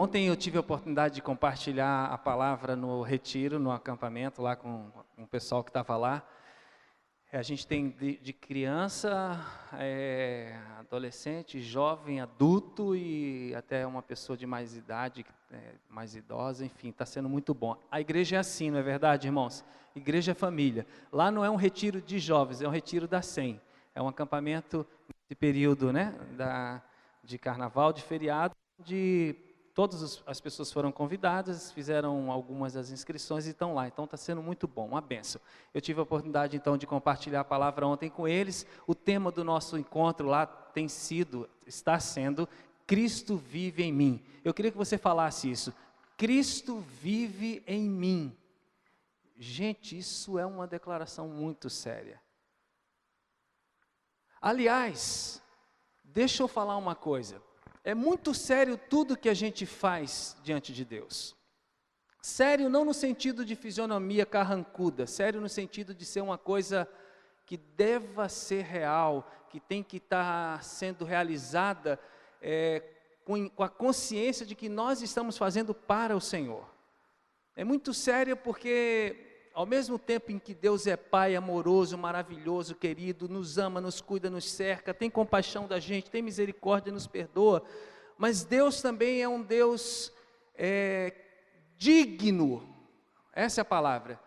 Ontem eu tive a oportunidade de compartilhar a palavra no retiro, no acampamento, lá com o pessoal que estava lá. A gente tem de criança, adolescente, jovem, adulto e até uma pessoa de mais idade, mais idosa, enfim, está sendo muito bom. A igreja é assim, não é verdade, irmãos? Igreja é família. Lá não é um retiro de jovens, é um retiro da 100. É um acampamento de período, né, de carnaval, de feriado, todas as pessoas foram convidadas, fizeram algumas das inscrições e estão lá. Então está sendo muito bom, uma bênção. Eu tive a oportunidade então de compartilhar a palavra ontem com eles. O tema do nosso encontro lá está sendo Cristo vive em mim. Eu queria que você falasse isso. Cristo vive em mim. Gente, isso é uma declaração muito séria. Aliás, deixa eu falar uma coisa. É muito sério tudo que a gente faz diante de Deus. Sério não no sentido de fisionomia carrancuda, sério no sentido de ser uma coisa que deva ser real, que tem que estar sendo realizada com a consciência de que nós estamos fazendo para o Senhor. É muito sério porque ao mesmo tempo em que Deus é Pai amoroso, maravilhoso, querido, nos ama, nos cuida, nos cerca, tem compaixão da gente, tem misericórdia, nos perdoa, mas Deus também é um Deus digno, essa é a palavra,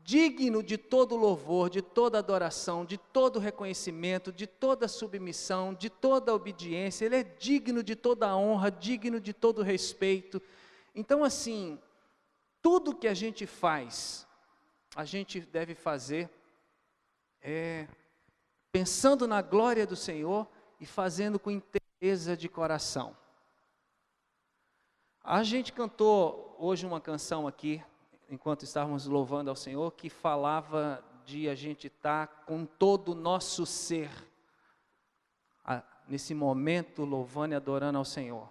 digno de todo louvor, de toda adoração, de todo reconhecimento, de toda submissão, de toda obediência. Ele é digno de toda honra, digno de todo respeito. Então assim, tudo que a gente faz, a gente deve fazer pensando na glória do Senhor e fazendo com inteireza de coração. A gente cantou hoje uma canção aqui, enquanto estávamos louvando ao Senhor, que falava de a gente estar com todo o nosso ser, nesse momento louvando e adorando ao Senhor.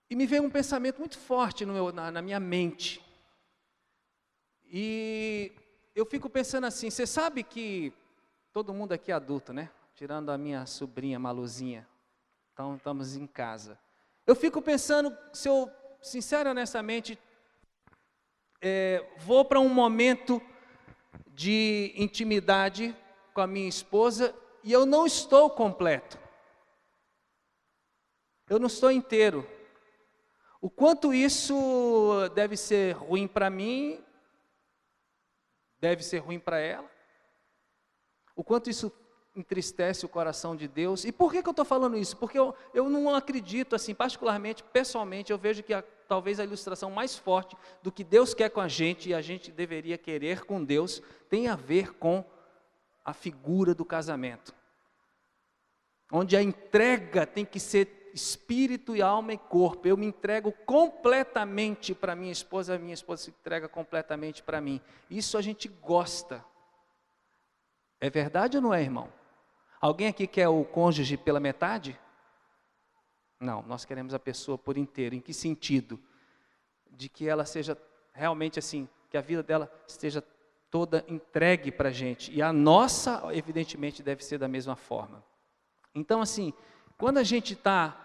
E me veio um pensamento muito forte na minha mente. E eu fico pensando assim, você sabe que todo mundo aqui é adulto, né? Tirando a minha sobrinha Maluzinha, então estamos em casa. Eu fico pensando, se eu, sincero e honestamente, vou para um momento de intimidade com a minha esposa e eu não estou completo. Eu não estou inteiro. O quanto isso deve ser ruim para mim, deve ser ruim para ela. O quanto isso entristece o coração de Deus. E por que eu estou falando isso? Porque eu não acredito, assim, particularmente, pessoalmente, eu vejo que talvez a ilustração mais forte do que Deus quer com a gente e a gente deveria querer com Deus, tem a ver com a figura do casamento. Onde a entrega tem que ser espírito e alma e corpo. Eu me entrego completamente para minha esposa se entrega completamente para mim. Isso a gente gosta. É verdade ou não é, irmão? Alguém aqui quer o cônjuge pela metade? Não, nós queremos a pessoa por inteiro. Em que sentido? De que ela seja realmente assim, que a vida dela esteja toda entregue para a gente. E a nossa, evidentemente, deve ser da mesma forma. Então, assim, quando a gente está,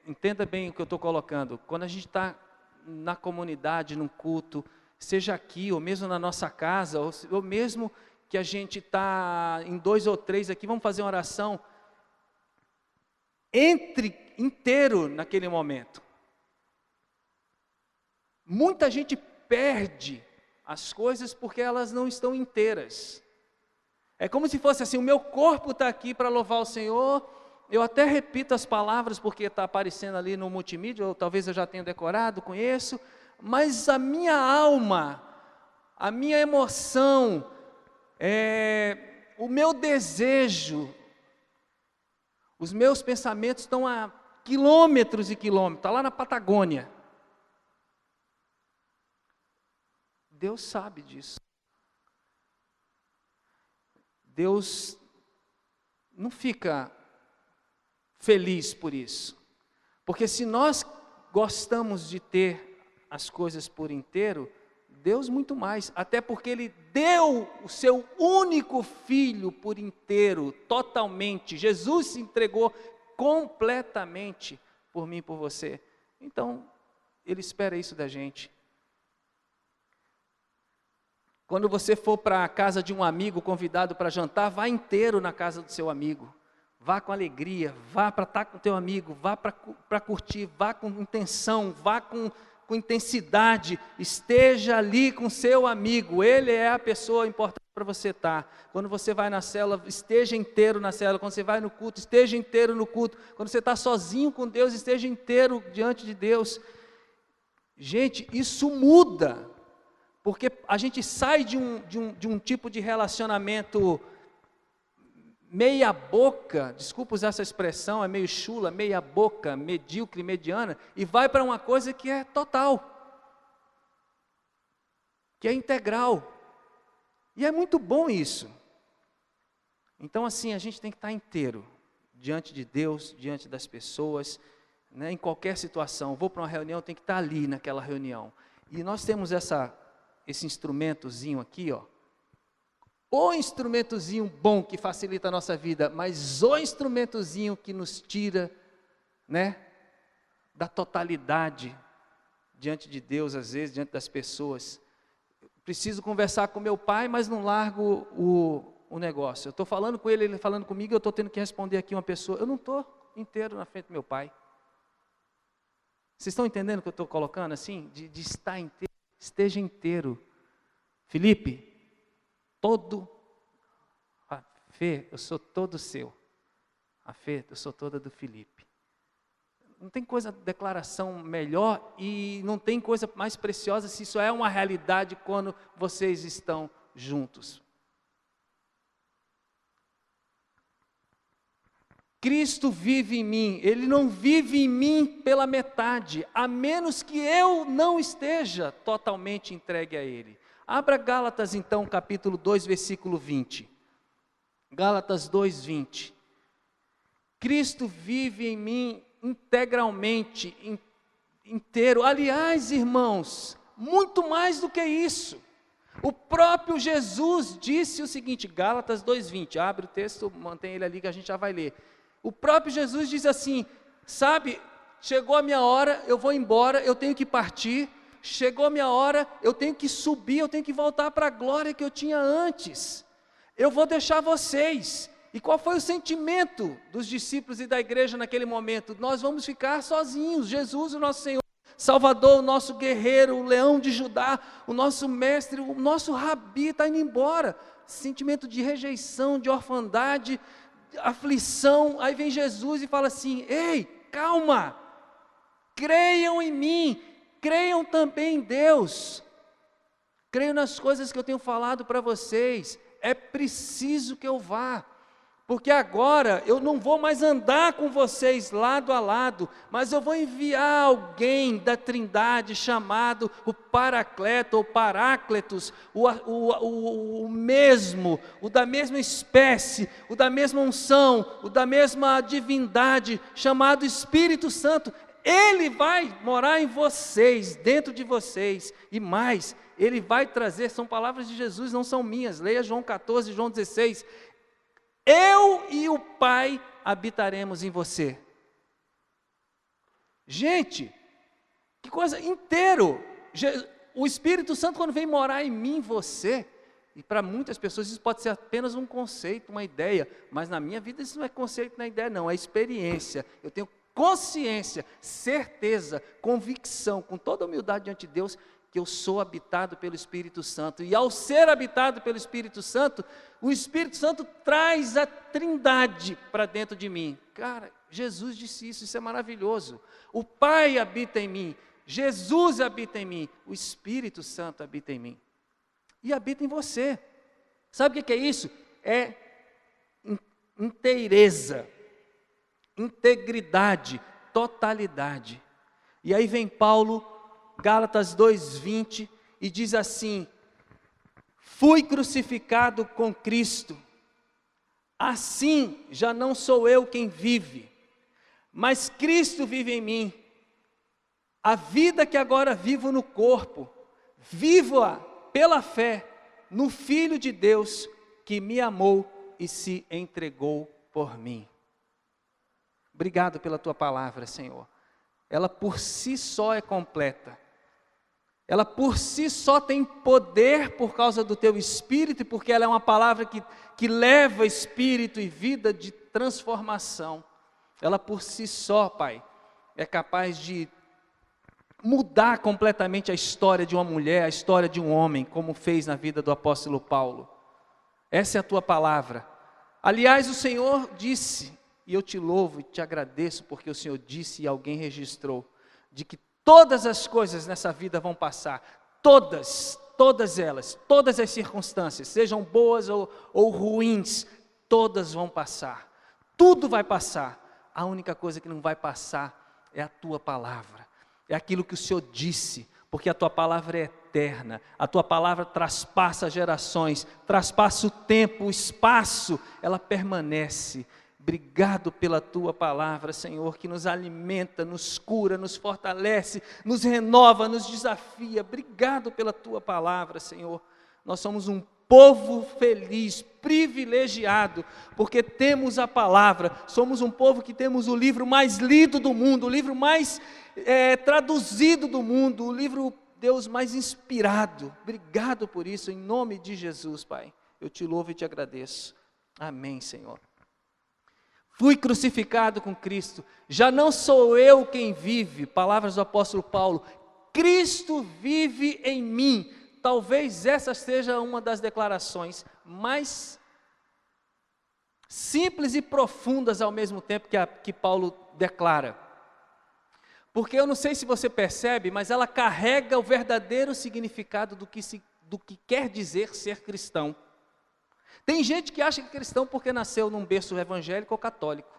entenda bem o que eu estou colocando, quando a gente está na comunidade, num culto, seja aqui, ou mesmo na nossa casa, ou mesmo que a gente está em 2 ou 3 aqui, vamos fazer uma oração, entre inteiro naquele momento. Muita gente perde as coisas porque elas não estão inteiras. É como se fosse assim, o meu corpo está aqui para louvar o Senhor, eu até repito as palavras porque está aparecendo ali no multimídia, ou talvez eu já tenha decorado, conheço, mas a minha alma, a minha emoção, o meu desejo, os meus pensamentos estão a quilômetros e quilômetros, está lá na Patagônia. Deus sabe disso. Deus não fica feliz por isso. Porque se nós gostamos de ter as coisas por inteiro, Deus muito mais. Até porque Ele deu o seu único Filho por inteiro, totalmente. Jesus se entregou completamente por mim e por você. Então, Ele espera isso da gente. Quando você for para a casa de um amigo convidado para jantar, vá inteiro na casa do seu amigo. Vá com alegria, vá para estar com o teu amigo, vá para curtir, vá com intenção, vá com intensidade, esteja ali com seu amigo, ele é a pessoa importante para você estar. Quando você vai na célula, esteja inteiro na célula. Quando você vai no culto, esteja inteiro no culto. Quando você está sozinho com Deus, esteja inteiro diante de Deus. Gente, isso muda, porque a gente sai de um tipo de relacionamento meia boca, desculpa usar essa expressão, é meio chula, meia boca, medíocre, mediana, e vai para uma coisa que é total, que é integral, e é muito bom isso. Então assim, a gente tem que estar inteiro, diante de Deus, diante das pessoas, né, em qualquer situação. Vou para uma reunião, tem que estar ali naquela reunião, e nós temos esse instrumentozinho aqui, ó, o instrumentozinho bom que facilita a nossa vida, mas o instrumentozinho que nos tira, né, da totalidade diante de Deus, às vezes, diante das pessoas. Preciso conversar com meu pai, mas não largo o negócio. Eu estou falando com ele, ele falando comigo, eu estou tendo que responder aqui uma pessoa. Eu não estou inteiro na frente do meu pai. Vocês estão entendendo o que eu estou colocando assim? De estar inteiro, esteja inteiro. Felipe, a Fê, eu sou todo seu. A Fê, eu sou toda do Felipe. Não tem declaração melhor e não tem coisa mais preciosa se isso é uma realidade quando vocês estão juntos. Cristo vive em mim, Ele não vive em mim pela metade, a menos que eu não esteja totalmente entregue a Ele. Abra Gálatas então, capítulo 2, versículo 20. Gálatas 2, 20. Cristo vive em mim integralmente, inteiro. Aliás, irmãos, muito mais do que isso. O próprio Jesus disse o seguinte, Gálatas 2, 20. Abre o texto, mantém ele ali que a gente já vai ler. O próprio Jesus diz assim, sabe, chegou a minha hora, eu vou embora, eu tenho que partir. Chegou a minha hora, eu tenho que subir, eu tenho que voltar para a glória que eu tinha antes. Eu vou deixar vocês. E qual foi o sentimento dos discípulos e da igreja naquele momento? Nós vamos ficar sozinhos. Jesus, o nosso Senhor, Salvador, o nosso guerreiro, o leão de Judá, o nosso mestre, o nosso rabi está indo embora. Sentimento de rejeição, de orfandade, de aflição. Aí vem Jesus e fala assim, ei, calma, creiam em mim. Creiam também em Deus, creiam nas coisas que eu tenho falado para vocês, é preciso que eu vá, porque agora eu não vou mais andar com vocês lado a lado, mas eu vou enviar alguém da Trindade chamado o Paracleto ou Parácletos, o mesmo, o da mesma espécie, o da mesma unção, o da mesma divindade, chamado Espírito Santo. Ele vai morar em vocês, dentro de vocês, e mais, Ele vai trazer, são palavras de Jesus, não são minhas, leia João 14, João 16, eu e o Pai habitaremos em você. Gente, que coisa, inteiro, o Espírito Santo quando vem morar em mim, você, e para muitas pessoas isso pode ser apenas um conceito, uma ideia, mas na minha vida isso não é conceito, não é ideia não, é experiência, eu tenho consciência, certeza, convicção, com toda a humildade diante de Deus, que eu sou habitado pelo Espírito Santo, e ao ser habitado pelo Espírito Santo, o Espírito Santo traz a Trindade para dentro de mim. Cara, Jesus disse isso é maravilhoso. O Pai habita em mim, Jesus habita em mim, o Espírito Santo habita em mim, e habita em você. Sabe o que é isso? É inteireza, integridade, totalidade. E aí vem Paulo, Gálatas 2:20, e diz assim: fui crucificado com Cristo, assim já não sou eu quem vive, mas Cristo vive em mim. A vida que agora vivo no corpo, vivo-a pela fé no Filho de Deus que me amou e se entregou por mim. Obrigado pela tua palavra, Senhor. Ela por si só é completa. Ela por si só tem poder por causa do teu Espírito, e porque ela é uma palavra que leva espírito e vida de transformação. Ela por si só, Pai, é capaz de mudar completamente a história de uma mulher, a história de um homem, como fez na vida do apóstolo Paulo. Essa é a tua palavra. Aliás, o Senhor disse, e eu te louvo e te agradeço, porque o Senhor disse e alguém registrou, de que todas as coisas nessa vida vão passar, todas elas, todas as circunstâncias, sejam boas ou ruins, todas vão passar, tudo vai passar. A única coisa que não vai passar é a tua palavra, é aquilo que o Senhor disse, porque a tua palavra é eterna, a tua palavra traspassa gerações, traspassa o tempo, o espaço, ela permanece. Obrigado pela tua palavra, Senhor, que nos alimenta, nos cura, nos fortalece, nos renova, nos desafia. Obrigado pela tua palavra, Senhor. Nós somos um povo feliz, privilegiado, porque temos a palavra. Somos um povo que temos o livro mais lido do mundo, o livro mais traduzido do mundo, o livro, Deus, mais inspirado. Obrigado por isso, em nome de Jesus, Pai. Eu te louvo e te agradeço. Amém, Senhor. Fui crucificado com Cristo, já não sou eu quem vive, palavras do apóstolo Paulo, Cristo vive em mim. Talvez essa seja uma das declarações mais simples e profundas ao mesmo tempo que Paulo declara. Porque eu não sei se você percebe, mas ela carrega o verdadeiro significado do que quer dizer ser cristão. Tem gente que acha que é cristão porque nasceu num berço evangélico ou católico.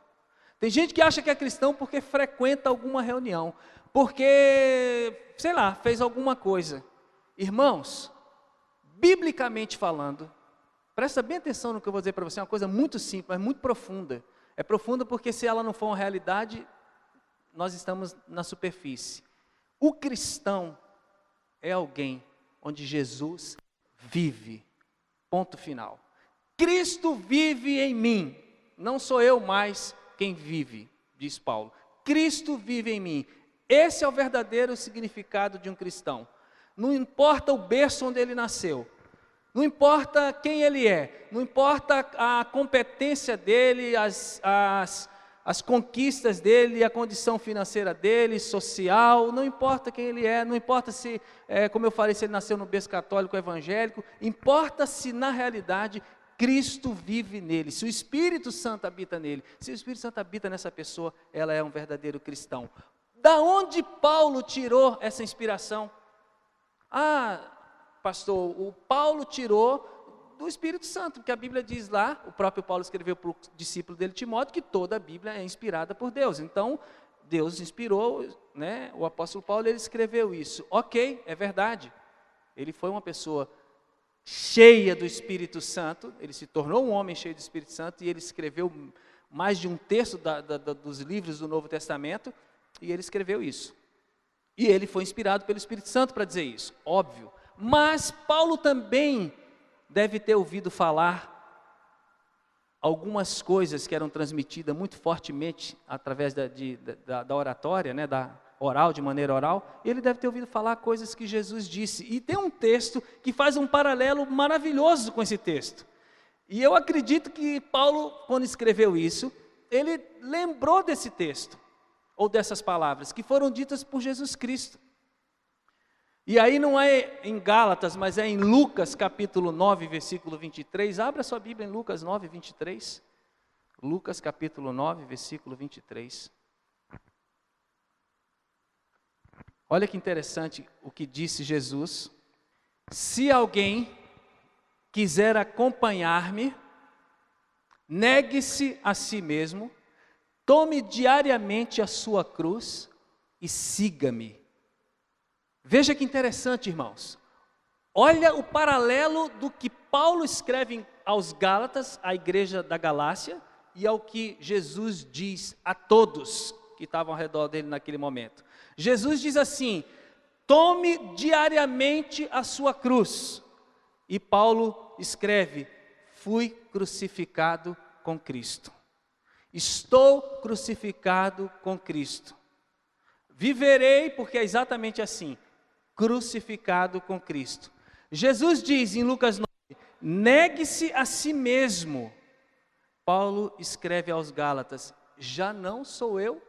Tem gente que acha que é cristão porque frequenta alguma reunião, porque, sei lá, fez alguma coisa. Irmãos, biblicamente falando, presta bem atenção no que eu vou dizer para você, é uma coisa muito simples, mas muito profunda. É profunda porque se ela não for uma realidade, nós estamos na superfície. O cristão é alguém onde Jesus vive, ponto final. Cristo vive em mim, não sou eu mais quem vive, diz Paulo. Cristo vive em mim. Esse é o verdadeiro significado de um cristão. Não importa o berço onde ele nasceu, não importa quem ele é, não importa a competência dele, as conquistas dele, a condição financeira dele, social, não importa quem ele é, não importa se, como eu falei, se ele nasceu no berço católico ou evangélico, importa se na realidade Cristo vive nele, se o Espírito Santo habita nele, se o Espírito Santo habita nessa pessoa, ela é um verdadeiro cristão. Da onde Paulo tirou essa inspiração? Ah, pastor, o Paulo tirou do Espírito Santo, porque a Bíblia diz lá, o próprio Paulo escreveu para o discípulo dele, Timóteo, que toda a Bíblia é inspirada por Deus. Então, Deus inspirou, né, o apóstolo Paulo, ele escreveu isso. Ok, é verdade. Ele foi uma pessoa cheia do Espírito Santo, ele se tornou um homem cheio do Espírito Santo, e ele escreveu mais de um terço dos livros do Novo Testamento, e ele escreveu isso. E ele foi inspirado pelo Espírito Santo para dizer isso, óbvio. Mas Paulo também deve ter ouvido falar algumas coisas que eram transmitidas muito fortemente através da oratória, né, da oral, de maneira oral, ele deve ter ouvido falar coisas que Jesus disse, e tem um texto que faz um paralelo maravilhoso com esse texto, e eu acredito que Paulo, quando escreveu isso, ele lembrou desse texto, ou dessas palavras, que foram ditas por Jesus Cristo, e aí não é em Gálatas, mas é em Lucas capítulo 9, versículo 23, abra sua Bíblia em Lucas 9, 23, Lucas capítulo 9, versículo 23, olha que interessante o que disse Jesus: se alguém quiser acompanhar-me, negue-se a si mesmo, tome diariamente a sua cruz e siga-me. Veja que interessante, irmãos. Olha o paralelo do que Paulo escreve aos Gálatas, à igreja da Galácia, e ao que Jesus diz a todos que estavam ao redor dele naquele momento. Jesus diz assim: tome diariamente a sua cruz. E Paulo escreve: fui crucificado com Cristo. Estou crucificado com Cristo. Viverei, porque é exatamente assim, crucificado com Cristo. Jesus diz em Lucas 9, negue-se a si mesmo. Paulo escreve aos Gálatas, já não sou eu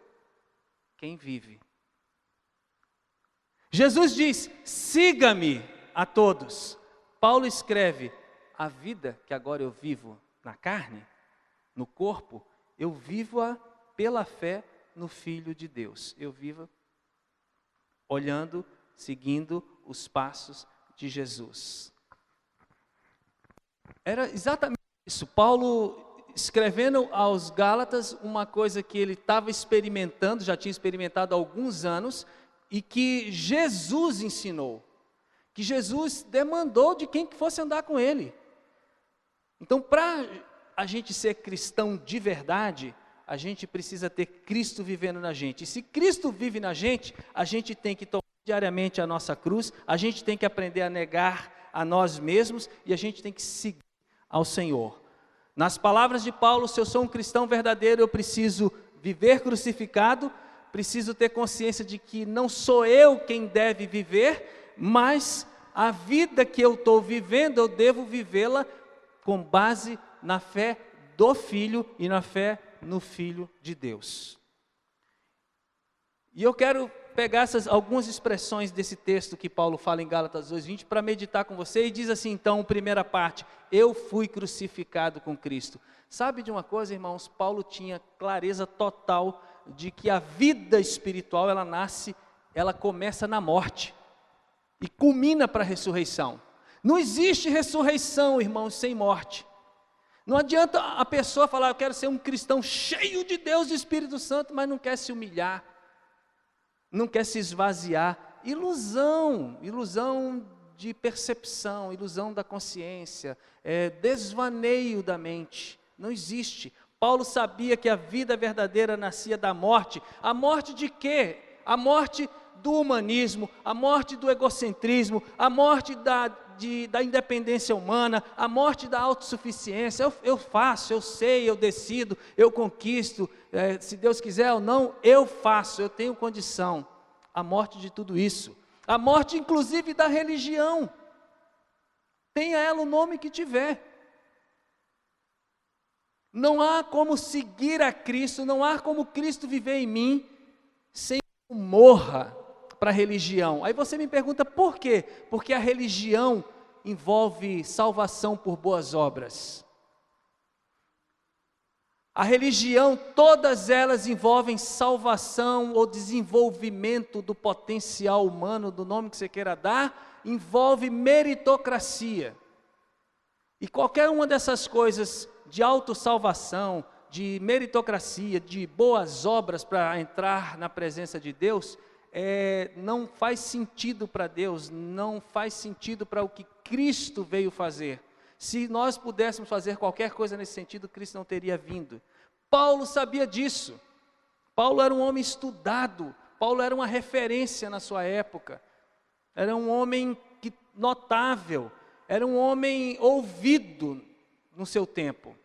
quem vive. Jesus diz, siga-me a todos. Paulo escreve, a vida que agora eu vivo na carne, no corpo, eu vivo-a pela fé no Filho de Deus. Eu vivo olhando, seguindo os passos de Jesus. Era exatamente isso. Paulo escrevendo aos Gálatas uma coisa que ele estava experimentando, já tinha experimentado há alguns anos, e que Jesus ensinou, que Jesus demandou de quem que fosse andar com ele. Então, para a gente ser cristão de verdade, a gente precisa ter Cristo vivendo na gente. E se Cristo vive na gente, a gente tem que tomar diariamente a nossa cruz, a gente tem que aprender a negar a nós mesmos e a gente tem que seguir ao Senhor. Nas palavras de Paulo, se eu sou um cristão verdadeiro, eu preciso viver crucificado, preciso ter consciência de que não sou eu quem deve viver, mas a vida que eu estou vivendo, eu devo vivê-la com base na fé do Filho e na fé no Filho de Deus. E eu quero pegar algumas expressões desse texto que Paulo fala em Gálatas 2:20 para meditar com você, e diz assim então, primeira parte, eu fui crucificado com Cristo. Sabe de uma coisa, irmãos? Paulo tinha clareza total de que a vida espiritual, ela começa na morte e culmina para a ressurreição. Não existe ressurreição, irmãos, sem morte. Não adianta a pessoa falar, eu quero ser um cristão cheio de Deus e do Espírito Santo, mas não quer se humilhar, não quer se esvaziar. Ilusão de percepção, ilusão da consciência, desvaneio da mente. Não existe. Paulo sabia que a vida verdadeira nascia da morte. A morte de quê? A morte do humanismo, a morte do egocentrismo, a morte da independência humana, a morte da autossuficiência. Eu faço, eu sei, eu decido, eu conquisto, se Deus quiser ou não, eu faço, eu tenho condição. A morte de tudo isso, a morte inclusive da religião, tenha ela o nome que tiver. Não há como seguir a Cristo, não há como Cristo viver em mim, sem que eu morra para a religião. Aí você me pergunta por quê? Porque a religião envolve salvação por boas obras. A religião, todas elas envolvem salvação ou desenvolvimento do potencial humano, do nome que você queira dar, envolve meritocracia. E qualquer uma dessas coisas de autossalvação, de meritocracia, de boas obras para entrar na presença de Deus, não faz sentido para Deus, não faz sentido para o que Cristo veio fazer. Se nós pudéssemos fazer qualquer coisa nesse sentido, Cristo não teria vindo. Paulo sabia disso. Paulo era um homem estudado, Paulo era uma referência na sua época, era um homem notável, era um homem ouvido no seu tempo.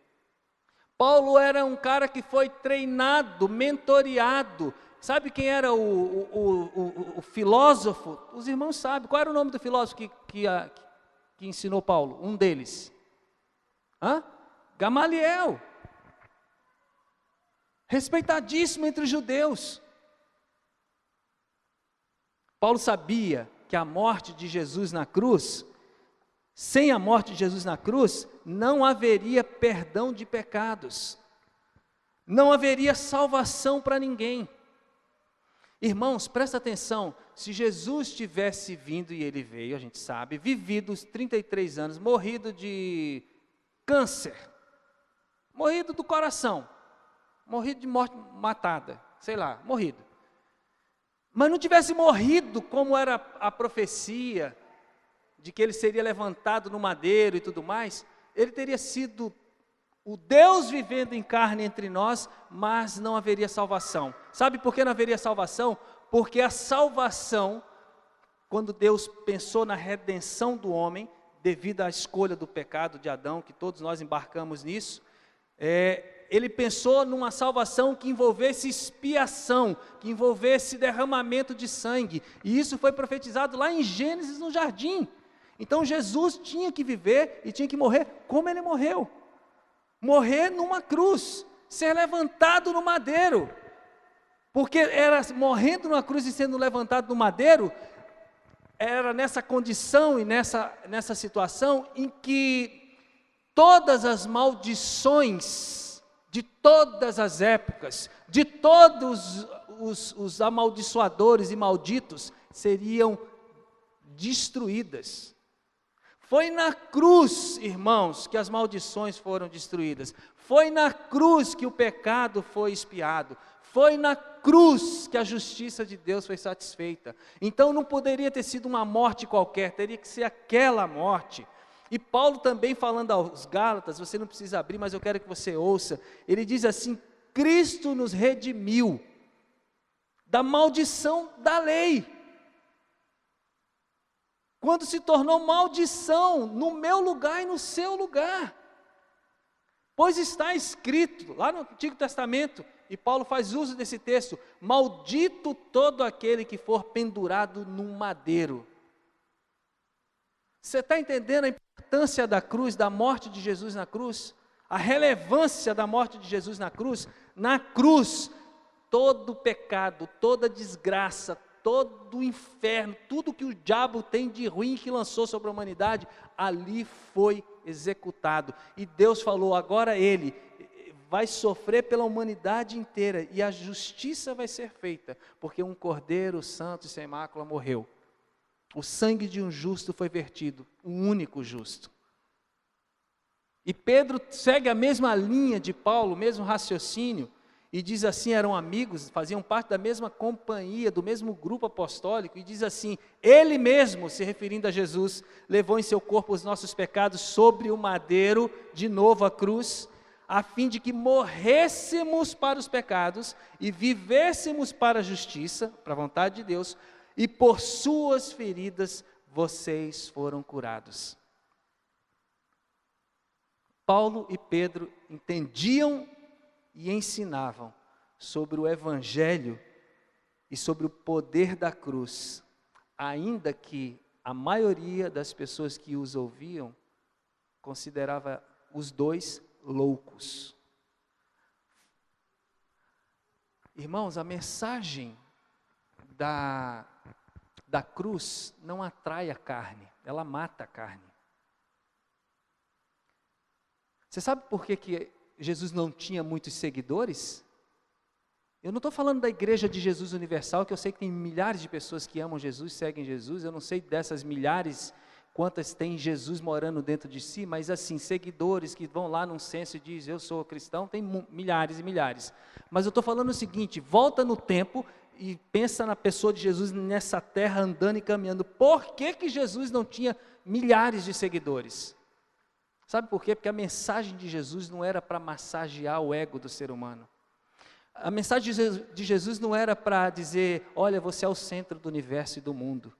Paulo era um cara que foi treinado, mentoreado. Sabe quem era o filósofo? Os irmãos sabem. Qual era o nome do filósofo que ensinou Paulo? Um deles. Gamaliel. Respeitadíssimo entre os judeus. Paulo sabia que a morte de Jesus na cruz, sem a morte de Jesus na cruz, não haveria perdão de pecados. Não haveria salvação para ninguém. Irmãos, presta atenção, se Jesus tivesse vindo, e ele veio, a gente sabe, vivido os 33 anos, morrido de câncer, morrido do coração, morrido de morte matada, sei lá, morrido. Mas não tivesse morrido como era a profecia, de que ele seria levantado no madeiro e tudo mais, ele teria sido o Deus vivendo em carne entre nós, mas não haveria salvação. Sabe por que não haveria salvação? Porque a salvação, quando Deus pensou na redenção do homem, devido à escolha do pecado de Adão, que todos nós embarcamos nisso, ele pensou numa salvação que envolvesse expiação, que envolvesse derramamento de sangue. E isso foi profetizado lá em Gênesis, no jardim. Então Jesus tinha que viver e tinha que morrer como ele morreu. Morrer numa cruz, ser levantado no madeiro. Porque era morrendo numa cruz e sendo levantado no madeiro, era nessa condição e nessa situação em que todas as maldições de todas as épocas, de todos os amaldiçoadores e malditos, seriam destruídas. Foi na cruz, irmãos, que as maldições foram destruídas. Foi na cruz que o pecado foi expiado. Foi na cruz que a justiça de Deus foi satisfeita. Então não poderia ter sido uma morte qualquer, teria que ser aquela morte. E Paulo também falando aos Gálatas, você não precisa abrir, mas eu quero que você ouça. Ele diz assim: Cristo nos redimiu da maldição da lei. Quando se tornou maldição no meu lugar e no seu lugar. Pois está escrito, lá no Antigo Testamento, e Paulo faz uso desse texto: maldito todo aquele que for pendurado num madeiro. Você está entendendo a importância da cruz, da morte de Jesus na cruz? A relevância da morte de Jesus na cruz? Na cruz, todo pecado, toda desgraça, todo o inferno, tudo que o diabo tem de ruim que lançou sobre a humanidade, ali foi executado. E Deus falou: agora ele vai sofrer pela humanidade inteira e a justiça vai ser feita, porque um cordeiro santo e sem mácula morreu. O sangue de um justo foi vertido, um único justo. E Pedro segue a mesma linha de Paulo, o mesmo raciocínio, e diz assim: eram amigos, faziam parte da mesma companhia, do mesmo grupo apostólico, e diz assim: ele mesmo, se referindo a Jesus, levou em seu corpo os nossos pecados sobre o madeiro, de novo a cruz, a fim de que morrêssemos para os pecados e vivêssemos para a justiça, para a vontade de Deus, e por suas feridas vocês foram curados. Paulo e Pedro entendiam e ensinavam sobre o Evangelho e sobre o poder da cruz, ainda que a maioria das pessoas que os ouviam considerava os dois loucos. Irmãos, a mensagem da cruz não atrai a carne, ela mata a carne. Você sabe por que Jesus não tinha muitos seguidores? Eu não estou falando da Igreja de Jesus Universal, que eu sei que tem milhares de pessoas que amam Jesus, seguem Jesus. Eu não sei dessas milhares quantas tem Jesus morando dentro de si, mas assim, seguidores que vão lá num censo e dizem: eu sou cristão, tem milhares e milhares. Mas eu estou falando o seguinte: volta no tempo e pensa na pessoa de Jesus nessa terra andando e caminhando. Por que Jesus não tinha milhares de seguidores? Sabe por quê? Porque a mensagem de Jesus não era para massagear o ego do ser humano. A mensagem de Jesus não era para dizer: olha, você é o centro do universo e do mundo.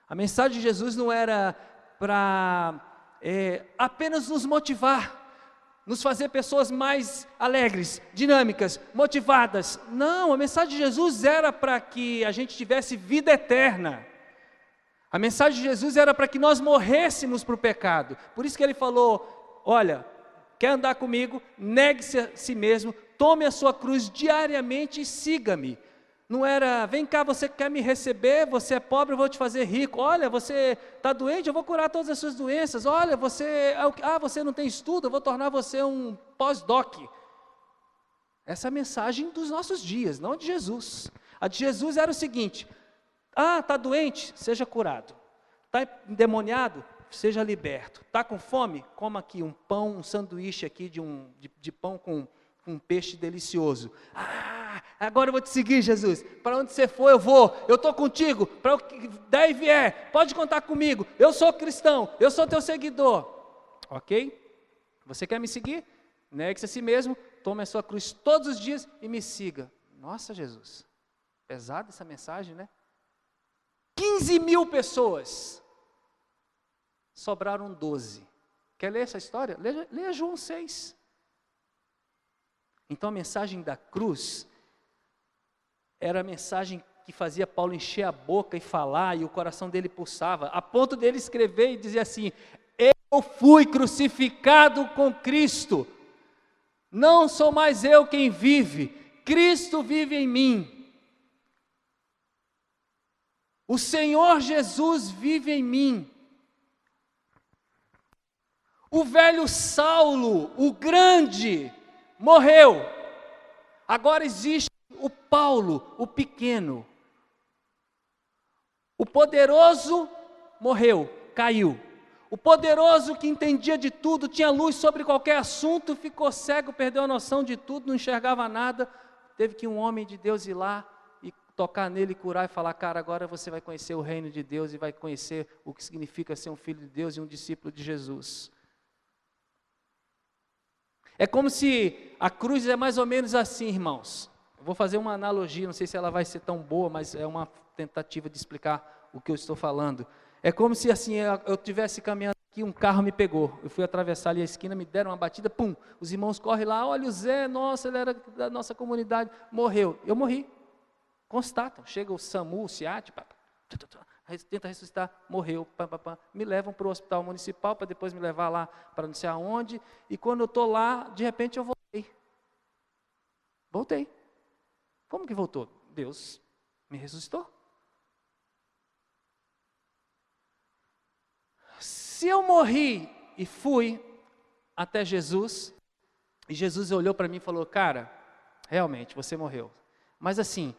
A mensagem de Jesus não era para apenas nos motivar, nos fazer pessoas mais alegres, dinâmicas, motivadas. Não, a mensagem de Jesus era para que a gente tivesse vida eterna. A mensagem de Jesus era para que nós morrêssemos para o pecado. Por isso que ele falou: olha, quer andar comigo? Negue-se a si mesmo, tome a sua cruz diariamente e siga-me. Não era: vem cá, você quer me receber, você é pobre, eu vou te fazer rico. Olha, você está doente, eu vou curar todas as suas doenças. Olha, você não tem estudo, eu vou tornar você um pós-doc. Essa é a mensagem dos nossos dias, não a de Jesus. A de Jesus era o seguinte: está doente? Seja curado. Está endemoniado? Seja liberto. Está com fome? Coma aqui um pão, um sanduíche aqui de pão com um peixe delicioso. Agora eu vou te seguir, Jesus. Para onde você for, eu vou. Eu estou contigo. Para o que der e vier, pode contar comigo. Eu sou cristão, eu sou teu seguidor. Ok? Você quer me seguir? Negue-se a si mesmo, tome a sua cruz todos os dias e me siga. Nossa, Jesus. Pesada essa mensagem, né? 15.000 pessoas. Sobraram 12. Quer ler essa história? Leia João 6. Então a mensagem da cruz era a mensagem que fazia Paulo encher a boca e falar, e o coração dele pulsava, a ponto dele escrever e dizer assim: eu fui crucificado com Cristo, não sou mais eu quem vive, Cristo vive em mim. O Senhor Jesus vive em mim. O velho Saulo, o grande, morreu. Agora existe o Paulo, o pequeno. O poderoso morreu, caiu. O poderoso que entendia de tudo, tinha luz sobre qualquer assunto, ficou cego, perdeu a noção de tudo, não enxergava nada. Teve que um homem de Deus ir lá e tocar nele, curar e falar: cara, agora você vai conhecer o reino de Deus e vai conhecer o que significa ser um filho de Deus e um discípulo de Jesus. É como se a cruz é mais ou menos assim, irmãos. Eu vou fazer uma analogia, não sei se ela vai ser tão boa, mas é uma tentativa de explicar o que eu estou falando. É como se assim, eu estivesse caminhando aqui, um carro me pegou, eu fui atravessar ali a esquina, me deram uma batida, pum, os irmãos correm lá: olha o Zé, nossa, ele era da nossa comunidade, morreu. Eu morri, constatam, chega o SAMU, o SEAT, tenta ressuscitar, morreu, me levam para o hospital municipal, para depois me levar lá para não sei aonde, e quando eu estou lá, de repente eu voltei. Como que voltou? Deus me ressuscitou. Se eu morri e fui até Jesus, e Jesus olhou para mim e falou: cara, realmente você morreu, mas assim,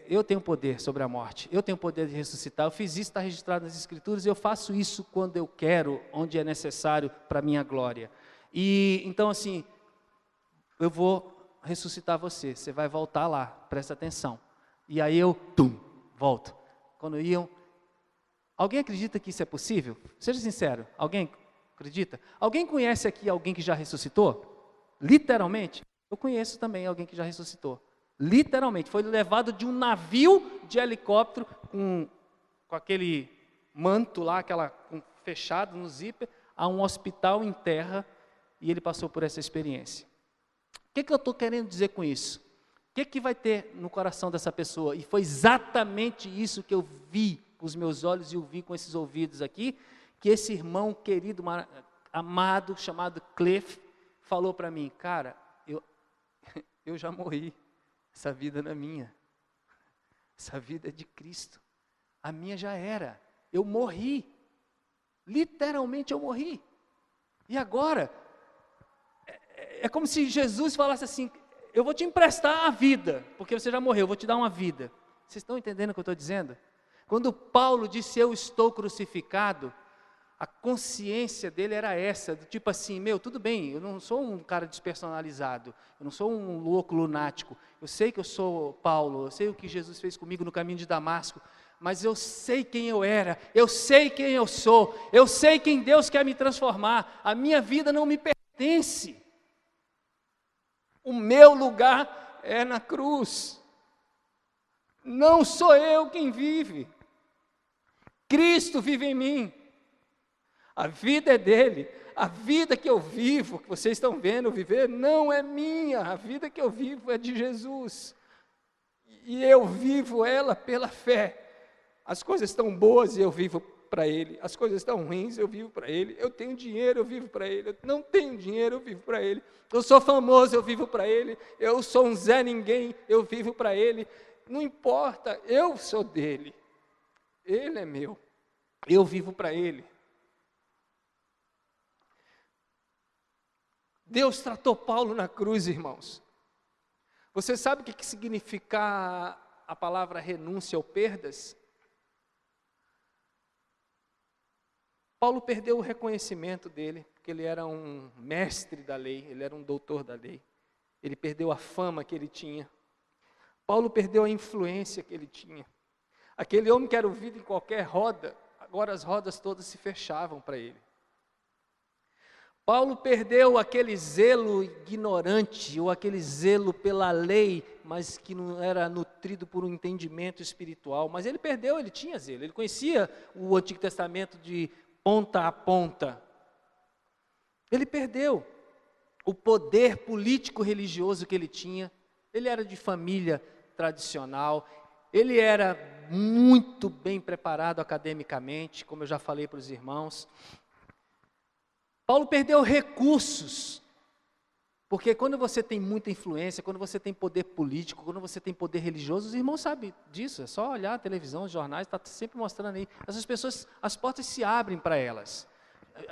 eu tenho poder sobre a morte, eu tenho poder de ressuscitar, eu fiz isso, está registrado nas Escrituras, eu faço isso quando eu quero, onde é necessário para a minha glória. E então assim, eu vou ressuscitar você, você vai voltar lá, presta atenção. E aí eu, volto. Quando iam, alguém acredita que isso é possível? Seja sincero, alguém acredita? Alguém conhece aqui alguém que já ressuscitou? Literalmente? Eu conheço também alguém que já ressuscitou. Literalmente, foi levado de um navio de helicóptero com aquele manto lá, fechado no zíper, a um hospital em terra, e ele passou por essa experiência. O que eu estou querendo dizer com isso? O que vai ter no coração dessa pessoa? E foi exatamente isso que eu vi com os meus olhos e eu vi com esses ouvidos aqui, que esse irmão querido, amado, chamado Cliff, falou para mim: cara, eu já morri. Essa vida não é minha, essa vida é de Cristo, a minha já era, eu morri, literalmente eu morri, e agora, é como se Jesus falasse assim: eu vou te emprestar a vida, porque você já morreu, eu vou te dar uma vida. Vocês estão entendendo o que eu estou dizendo? Quando Paulo disse: eu estou crucificado, a consciência dele era essa, do tipo assim: tudo bem, eu não sou um cara despersonalizado, eu não sou um louco lunático, eu sei que eu sou Paulo, eu sei o que Jesus fez comigo no caminho de Damasco, mas eu sei quem eu era, eu sei quem eu sou, eu sei quem Deus quer me transformar, a minha vida não me pertence, o meu lugar é na cruz, não sou eu quem vive, Cristo vive em mim. A vida é dele, a vida que eu vivo, que vocês estão vendo eu viver, não é minha, a vida que eu vivo é de Jesus, e eu vivo ela pela fé. As coisas estão boas e eu vivo para Ele, as coisas estão ruins eu vivo para Ele, eu tenho dinheiro eu vivo para Ele, eu não tenho dinheiro eu vivo para Ele, eu sou famoso eu vivo para Ele, eu sou um Zé Ninguém eu vivo para Ele, não importa, eu sou dele, Ele é meu, eu vivo para Ele. Deus tratou Paulo na cruz, irmãos. Você sabe o que significa a palavra renúncia ou perdas? Paulo perdeu o reconhecimento dele, porque ele era um mestre da lei, ele era um doutor da lei. Ele perdeu a fama que ele tinha. Paulo perdeu a influência que ele tinha. Aquele homem que era ouvido em qualquer roda, agora as rodas todas se fechavam para ele. Paulo perdeu aquele zelo ignorante, ou aquele zelo pela lei, mas que não era nutrido por um entendimento espiritual. Mas ele perdeu, ele tinha zelo, ele conhecia o Antigo Testamento de ponta a ponta. Ele perdeu. o poder político-religioso que ele tinha. Ele era de família tradicional, ele era muito bem preparado academicamente, como eu já falei para os irmãos. Paulo perdeu recursos, porque quando você tem muita influência, quando você tem poder político, quando você tem poder religioso, os irmãos sabem disso, é só olhar a televisão, os jornais, está sempre mostrando aí. Essas pessoas, as portas se abrem para elas.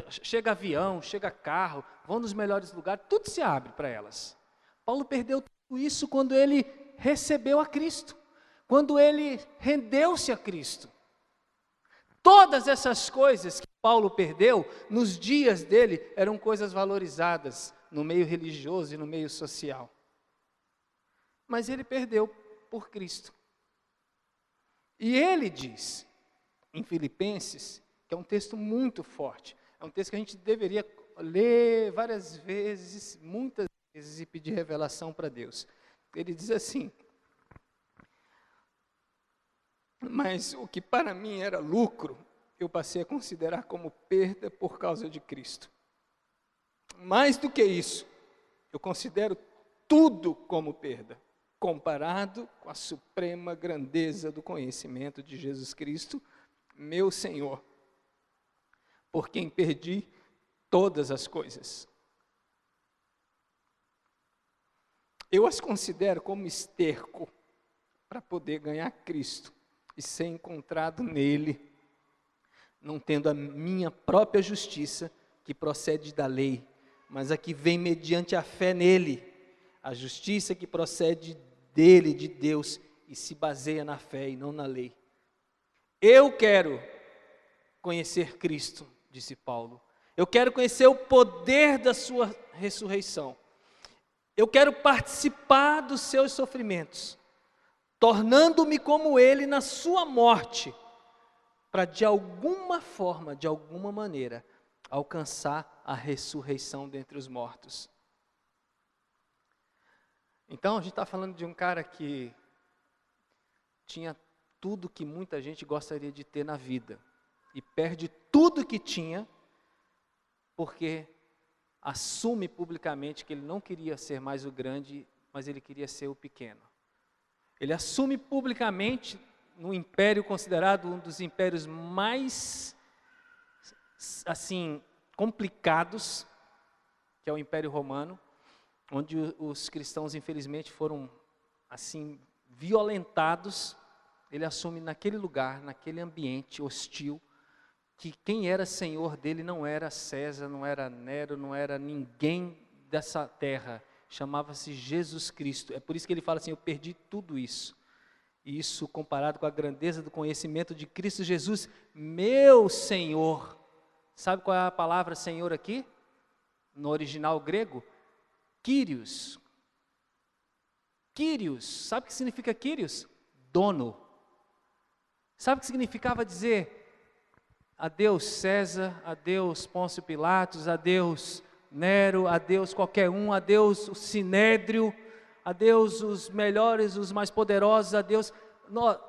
Chega avião, chega carro, vão nos melhores lugares, tudo se abre para elas. Paulo perdeu tudo isso quando ele recebeu a Cristo, quando ele rendeu-se a Cristo. Todas essas coisas que Paulo perdeu, nos dias dele, eram coisas valorizadas no meio religioso e no meio social. Mas ele perdeu por Cristo. E ele diz, em Filipenses, que é um texto muito forte, é um texto que a gente deveria ler várias vezes, muitas vezes, e pedir revelação para Deus. Ele diz assim: mas o que para mim era lucro, eu passei a considerar como perda por causa de Cristo. Mais do que isso, eu considero tudo como perda, comparado com a suprema grandeza do conhecimento de Jesus Cristo, meu Senhor, por quem perdi todas as coisas. Eu as considero como esterco para poder ganhar Cristo e ser encontrado nele, não tendo a minha própria justiça, que procede da lei, mas a que vem mediante a fé nele, a justiça que procede dele, de Deus, e se baseia na fé e não na lei. Eu quero conhecer Cristo, disse Paulo. Eu quero conhecer o poder da sua ressurreição. Eu quero participar dos seus sofrimentos, tornando-me como ele na sua morte, para de alguma forma, de alguma maneira, alcançar a ressurreição dentre os mortos. Então, a gente está falando de um cara que tinha tudo que muita gente gostaria de ter na vida, e perde tudo que tinha, porque assume publicamente que ele não queria ser mais o grande, mas ele queria ser o pequeno. Ele assume publicamente, no império considerado um dos impérios mais, assim, complicados, que é o Império Romano, onde os cristãos, infelizmente, foram, assim, violentados. Ele assume naquele lugar, naquele ambiente hostil, que quem era senhor dele não era César, não era Nero, não era ninguém dessa terra, chamava-se Jesus Cristo. É por isso que ele fala assim: eu perdi tudo isso. E isso comparado com a grandeza do conhecimento de Cristo Jesus, meu Senhor. Sabe qual é a palavra Senhor aqui? No original grego? Kyrios. Kyrios, sabe o que significa Kyrios? Dono. Sabe o que significava dizer adeus César, adeus Pôncio Pilatos, adeus Nero, adeus qualquer um, adeus o Sinédrio, adeus os melhores, os mais poderosos, adeus,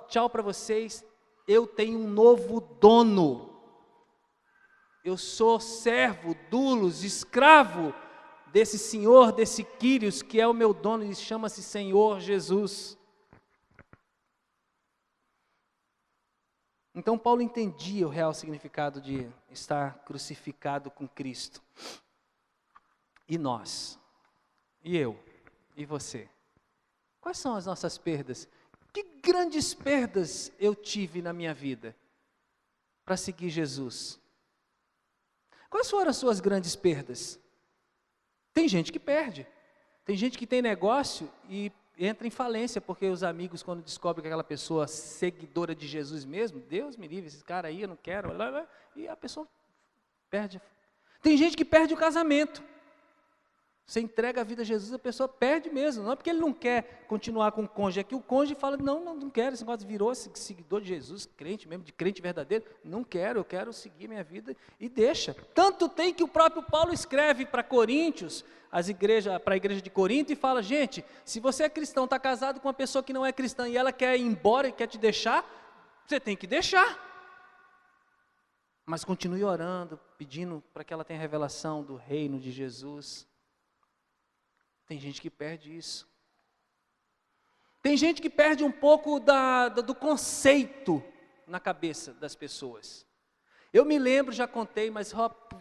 tchau para vocês, eu tenho um novo dono, eu sou servo, doulos, escravo desse Senhor, desse Kyrios, que é o meu dono, e chama-se Senhor Jesus. Então Paulo entendia o real significado de estar crucificado com Cristo. E nós? E eu? E você? Quais são as nossas perdas? Que grandes perdas eu tive na minha vida para seguir Jesus? Quais foram as suas grandes perdas? Tem gente que perde. Tem gente que tem negócio e entra em falência, porque os amigos, quando descobrem que aquela pessoa seguidora de Jesus mesmo, Deus me livre, esse cara aí eu não quero, e a pessoa perde. Tem gente que perde o casamento. Você entrega a vida a Jesus, a pessoa perde mesmo. Não é porque ele não quer continuar com o cônjuge, é que o cônjuge fala: não quero, esse negócio virou seguidor de Jesus, crente mesmo, de crente verdadeiro, não quero, eu quero seguir minha vida, e deixa. Tanto tem que o próprio Paulo escreve para Coríntios, para a igreja de Corinto, e fala: gente, se você é cristão, está casado com uma pessoa que não é cristã, e ela quer ir embora e quer te deixar, você tem que deixar. Mas continue orando, pedindo para que ela tenha revelação do reino de Jesus. Tem gente que perde isso. Tem gente que perde um pouco do conceito na cabeça das pessoas. Eu me lembro, já contei, mas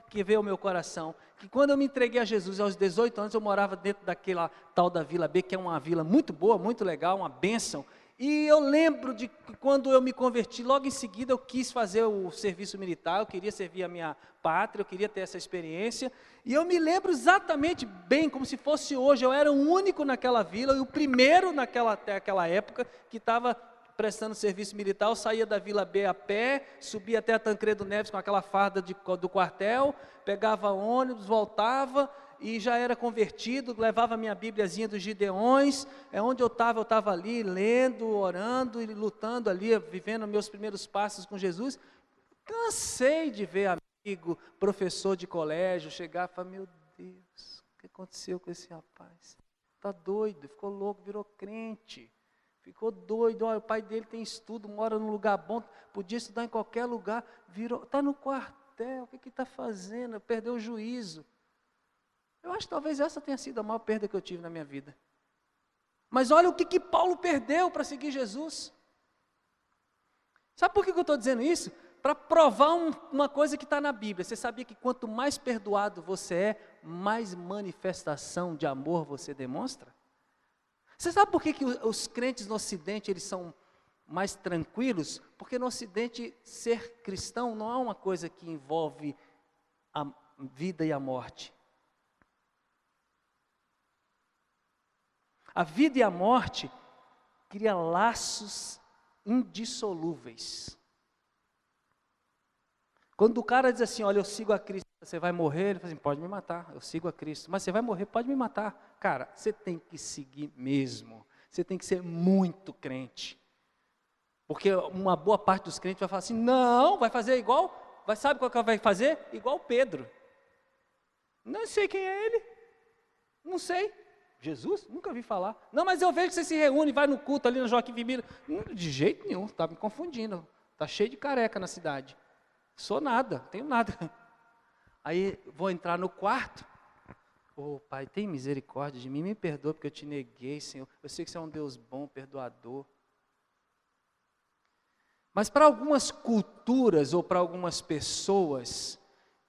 que veio ao meu coração, que quando eu me entreguei a Jesus aos 18 anos, eu morava dentro daquela tal da Vila B, que é uma vila muito boa, muito legal, uma bênção. E eu lembro de que quando eu me converti, logo em seguida eu quis fazer o serviço militar, eu queria servir a minha pátria, eu queria ter essa experiência. E eu me lembro exatamente bem, como se fosse hoje, eu era o único naquela vila, e o primeiro até aquela época, que estava prestando serviço militar. Eu saía da Vila B a pé, subia até a Tancredo Neves com aquela farda do quartel, pegava ônibus, voltava e já era convertido, levava a minha Bíbliazinha dos Gideões. Onde eu estava ali, lendo, orando e lutando ali, vivendo meus primeiros passos com Jesus. Cansei de ver amigo, professor de colégio, chegar e falar: meu Deus, o que aconteceu com esse rapaz? Está doido, ficou louco, virou crente. Ficou doido, olha, o pai dele tem estudo, mora num lugar bom, podia estudar em qualquer lugar, está no quartel, o que está fazendo? Perdeu o juízo. Eu acho que talvez essa tenha sido a maior perda que eu tive na minha vida. Mas olha o que Paulo perdeu para seguir Jesus. Sabe por que eu estou dizendo isso? Para provar uma coisa que está na Bíblia. Você sabia que quanto mais perdoado você é, mais manifestação de amor você demonstra? Você sabe por que os crentes no Ocidente eles são mais tranquilos? Porque no Ocidente ser cristão não é uma coisa que envolve a vida e a morte. A vida e a morte cria laços indissolúveis. Quando o cara diz assim: olha, eu sigo a Cristo, você vai morrer, ele fala assim: pode me matar, eu sigo a Cristo. Mas você vai morrer, pode me matar. Cara, você tem que seguir mesmo. Você tem que ser muito crente. Porque uma boa parte dos crentes vai falar assim: não, vai fazer igual, sabe qual que vai fazer? Igual Pedro. Não sei quem é ele, não sei. Jesus? Nunca vi falar. Não, mas eu vejo que você se reúne, vai no culto ali no Joaquim Vibira. De jeito nenhum, está me confundindo. Está cheio de careca na cidade. Sou nada, tenho nada. Aí vou entrar no quarto. Ô Pai, tem misericórdia de mim, me perdoa porque eu te neguei, Senhor. Eu sei que você é um Deus bom, perdoador. Mas para algumas culturas ou para algumas pessoas,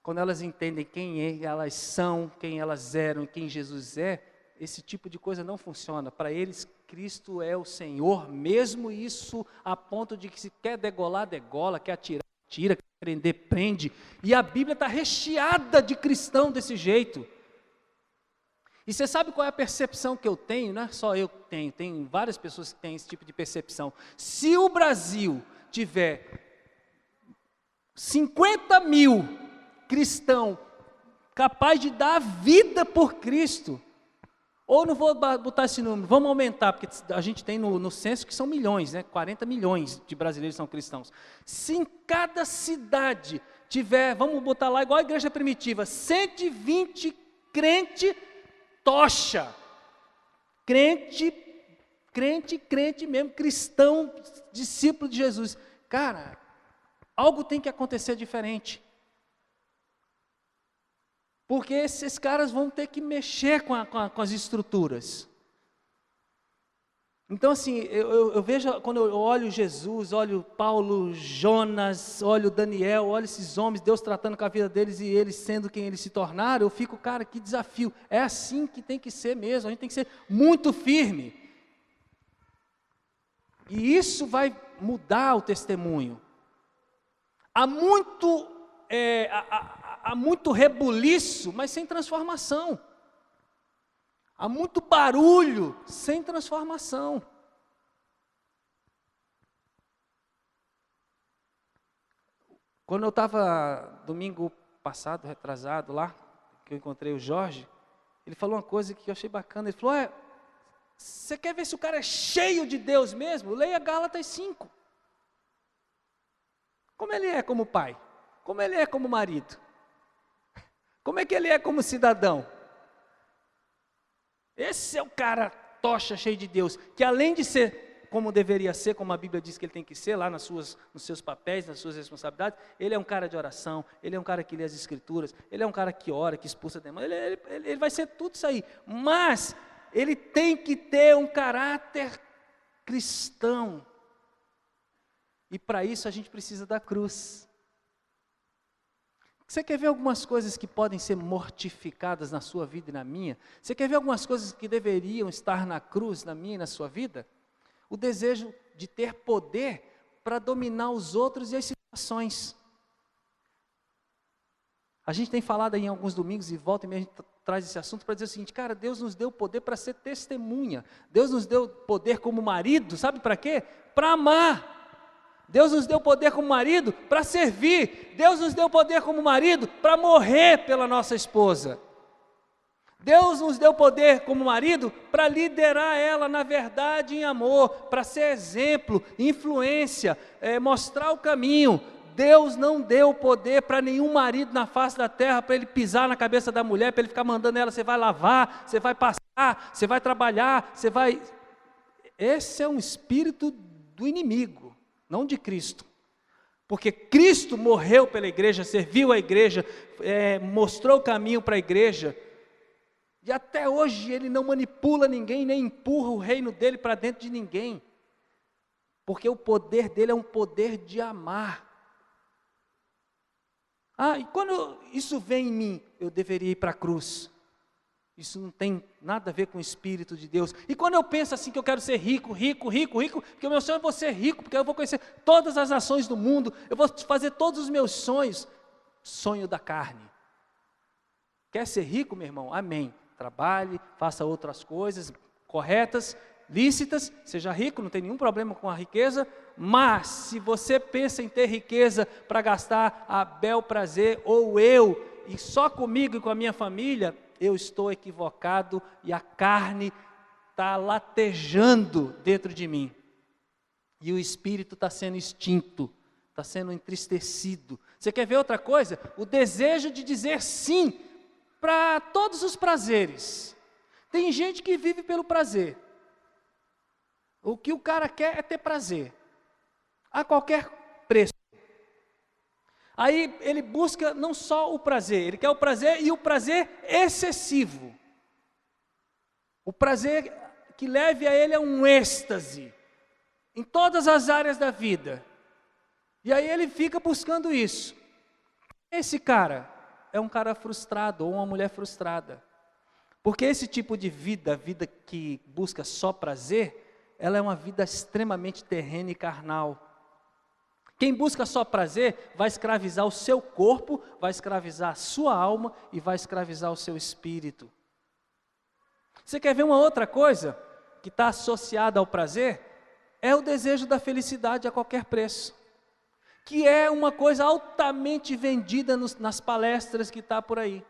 quando elas entendem quem elas são, quem elas eram e quem Jesus é, esse tipo de coisa não funciona. Para eles, Cristo é o Senhor, mesmo isso a ponto de que se quer degolar, degola, quer atirar, tira, quer prender, prende. E a Bíblia está recheada de cristão desse jeito. E você sabe qual é a percepção que eu tenho? Não é só eu que tenho, tem várias pessoas que têm esse tipo de percepção. Se o Brasil tiver 50 mil cristãos capazes de dar a vida por Cristo, ou não vou botar esse número, vamos aumentar, porque a gente tem no censo que são milhões, né? 40 milhões de brasileiros são cristãos. Se em cada cidade tiver, vamos botar lá igual a igreja primitiva, 120 crente tocha, crente mesmo, cristão, discípulo de Jesus. Cara, algo tem que acontecer diferente. Porque esses caras vão ter que mexer com as estruturas. Então assim, eu vejo, quando eu olho Jesus, olho Paulo, Jonas, olho Daniel, olho esses homens, Deus tratando com a vida deles e eles sendo quem eles se tornaram, eu fico, cara, que desafio. É assim que tem que ser mesmo, a gente tem que ser muito firme. E isso vai mudar o testemunho. Há muito rebuliço, mas sem transformação. Há muito barulho, sem transformação. Quando eu estava, domingo passado, retrasado lá, que eu encontrei o Jorge, ele falou uma coisa que eu achei bacana. Ele falou: você quer ver se o cara é cheio de Deus mesmo? Leia Gálatas 5. Como ele é como pai? Como ele é como marido? Como é que ele é como cidadão? Esse é o cara tocha, cheio de Deus, que além de ser como deveria ser, como a Bíblia diz que ele tem que ser, lá nos seus papéis, nas suas responsabilidades. Ele é um cara de oração, ele é um cara que lê as Escrituras, ele é um cara que ora, que expulsa demônios, ele vai ser tudo isso aí. Mas ele tem que ter um caráter cristão. E para isso a gente precisa da cruz. Você quer ver algumas coisas que podem ser mortificadas na sua vida e na minha? Você quer ver algumas coisas que deveriam estar na cruz, na minha e na sua vida? O desejo de ter poder para dominar os outros e as situações. A gente tem falado aí em alguns domingos, e volta e meia a gente traz esse assunto para dizer o seguinte: cara, Deus nos deu poder para ser testemunha. Deus nos deu poder como marido, sabe para quê? Para amar. Deus nos deu poder como marido para servir. Deus nos deu poder como marido para morrer pela nossa esposa. Deus nos deu poder como marido para liderar ela na verdade e em amor, para ser exemplo, influência, mostrar o caminho. Deus não deu poder para nenhum marido na face da terra, para ele pisar na cabeça da mulher, para ele ficar mandando ela: você vai lavar, você vai passar, você vai trabalhar, você vai... Esse é um espírito do inimigo, não de Cristo. Porque Cristo morreu pela igreja, serviu a igreja, mostrou o caminho para a igreja. E até hoje ele não manipula ninguém, nem empurra o reino dele para dentro de ninguém. Porque o poder dele é um poder de amar. E quando isso vem em mim, eu deveria ir para a cruz. Isso não tem nada a ver com o Espírito de Deus. E quando eu penso assim que eu quero ser rico, porque o meu sonho é vou ser rico, porque eu vou conhecer todas as nações do mundo, eu vou fazer todos os meus sonhos, sonho da carne. Quer ser rico, meu irmão? Amém. Trabalhe, faça outras coisas corretas, lícitas, seja rico, não tem nenhum problema com a riqueza, mas se você pensa em ter riqueza para gastar a bel prazer, ou eu, e só comigo e com a minha família, eu estou equivocado e a carne está latejando dentro de mim. E o espírito está sendo extinto, está sendo entristecido. Você quer ver outra coisa? O desejo de dizer sim para todos os prazeres. Tem gente que vive pelo prazer. O que o cara quer é ter prazer, a qualquer preço. Aí ele busca não só o prazer, ele quer o prazer e o prazer excessivo. O prazer que leve a ele a um êxtase, em todas as áreas da vida. E aí ele fica buscando isso. Esse cara é um cara frustrado ou uma mulher frustrada. Porque esse tipo de vida, vida que busca só prazer, ela é uma vida extremamente terrena e carnal. Quem busca só prazer vai escravizar o seu corpo, vai escravizar a sua alma e vai escravizar o seu espírito. Você quer ver uma outra coisa que está associada ao prazer? É o desejo da felicidade a qualquer preço. Que é uma coisa altamente vendida nas palestras que está por aí.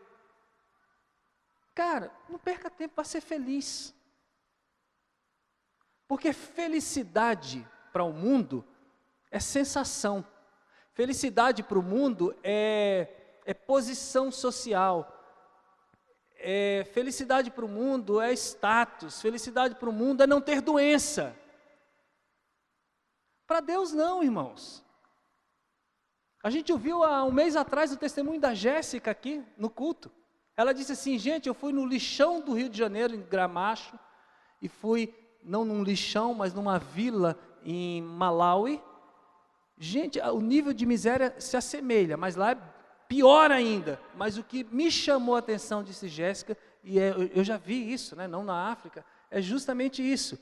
Cara, não perca tempo para ser feliz. Porque felicidade para o mundo é sensação. Felicidade para o mundo é posição social. Felicidade para o mundo é status. Felicidade para o mundo é não ter doença. Para Deus não, irmãos. A gente ouviu há um mês atrás o testemunho da Jéssica aqui no culto. Ela disse assim: gente, eu fui no lixão do Rio de Janeiro, em Gramacho, e fui, não num lixão, mas numa vila em Malawi. Gente, o nível de miséria se assemelha, mas lá é pior ainda. Mas o que me chamou a atenção, disse Jéssica, e eu já vi isso, né, não na África, é justamente isso.